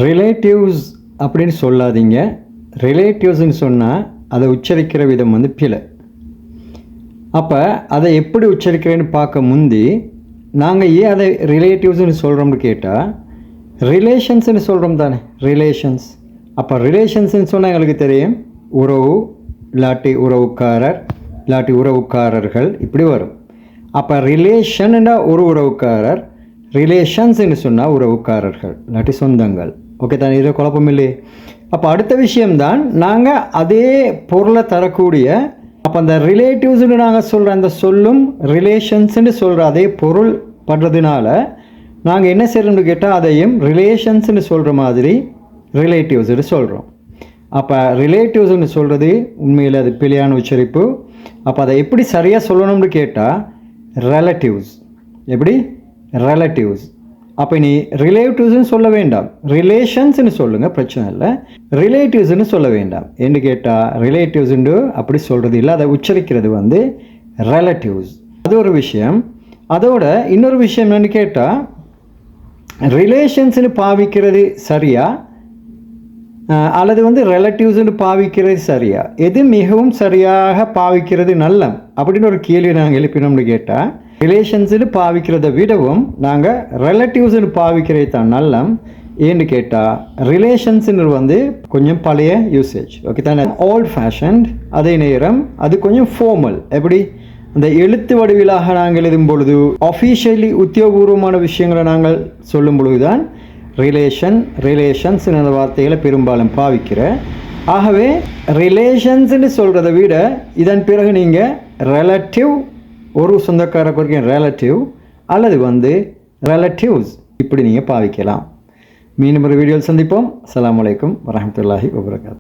Relatives அப்படின்னு சொல்லாதீங்க. ரிலேட்டிவ்ஸ்ன்னு சொன்னால் அதை உச்சரிக்கிற விதம் வந்து பிழை. அப்போ அதை எப்படி உச்சரிக்கிறேன்னு பார்க்க முந்தி நாங்கள் ஏன் அதை ரிலேட்டிவ்ஸ்ன்னு சொல்கிறோம்னு கேட்டால் ரிலேஷன்ஸ்ன்னு சொல்கிறோம் தானே, ரிலேஷன்ஸ். அப்போ ரிலேஷன்ஸ்ன்னு சொன்னால் எங்களுக்கு தெரியும் உறவு இல்லாட்டி உறவுக்காரர் இல்லாட்டி உறவுக்காரர்கள் இப்படி வரும். அப்போ ரிலேஷன்னா ஒரு உறவுக்காரர், ரிலேஷன்ஸ்ன்னு சொன்னால் உறவுக்காரர்கள் இல்லாட்டி சொந்தங்கள். ஓகே தானே, இது குழப்பம் இல்லையே. அப்போ அடுத்த விஷயம்தான் நாங்கள் அதே பொருளை தரக்கூடிய, அப்போ அந்த ரிலேட்டிவ்ஸ்ன்னு நாங்கள் சொல்கிற அந்த சொல்லும் ரிலேஷன்ஸ்ன்னு சொல்கிற அதே பொருள் படுறதுனால நாங்கள் என்ன செய்யறோம்னு கேட்டால் அதையும் ரிலேஷன்ஸ்ன்னு சொல்கிற மாதிரி ரிலேட்டிவ்ஸ்ன்னு சொல்கிறோம். அப்போ ரிலேட்டிவ்ஸ்ன்னு சொல்கிறது உண்மையில் அது பிழையான உச்சரிப்பு. அப்போ அதை எப்படி சரியாக சொல்லணும்னு கேட்டால் ரிலேட்டிவ்ஸ். எப்படி? ரிலேட்டிவ்ஸ். அப்போ நீ ரிலேட்டிவ்ஸ்ன்னு சொல்ல வேண்டாம், ரிலேஷன்ஸ்ன்னு சொல்லுங்கள், பிரச்சனை இல்லை. ரிலேட்டிவ்ஸ்ன்னு சொல்ல வேண்டாம். என்று கேட்டால் ரிலேட்டிவ்ஸ்ன்னு அப்படி சொல்கிறது இல்லை, அதை உச்சரிக்கிறது வந்து ரிலேட்டிவ்ஸ். அது ஒரு விஷயம். அதோட இன்னொரு விஷயம் என்னென்னு கேட்டால் ரிலேஷன்ஸ்ன்னு பாவிக்கிறது சரியா அல்லது வந்து ரிலேட்டிவ்ஸ்ன்னு பாவிக்கிறது சரியா, எது மிகவும் சரியாக பாவிக்கிறது நல்லம் அப்படின்னு ஒரு கேள்வி நாங்கள் எழுப்பினோம்னு கேட்டால் ரிலேஷன்ஸ்ன்னு பாவிக்கிறத விடவும் நாங்கள் ரிலேட்டிவ்ஸ்ன்னு பாவிக்கிறது தான் நல்லம். ஏன்னு கேட்டால் ரிலேஷன்ஸ்ன்னு வந்து கொஞ்சம் பழைய யூசேஜ், ஓகே தானே, ஓல்ட் ஃபேஷன். அதே நேரம் அது கொஞ்சம் ஃபார்மல். எப்படி? அந்த எழுத்து வடிவிலாக நாங்கள் எழுதும் பொழுது அஃபீஷியலி உத்தியோகபூர்வமான விஷயங்களை நாங்கள் சொல்லும் பொழுது தான் ரிலேஷன்ஸ் என்ற வார்த்தைகளை பெரும்பாலும் பாவிக்கிற. ஆகவே ரிலேஷன்ஸ்ன்னு சொல்கிறத விட இதன் பிறகு நீங்கள் ரிலேட்டிவ், ஒரு சொந்தக்கார குறிக்கும் ரிலேட்டிவ் அல்லது வந்து ரிலேட்டிவ்ஸ் இப்படி நீங்கள் பாவிக்கலாம். மீண்டும் ஒரு வீடியோவில் சந்திப்போம். அஸ்ஸலாமு அலைக்கும் வரஹ்மத்துல்லாஹி வபரகாத்துஹு.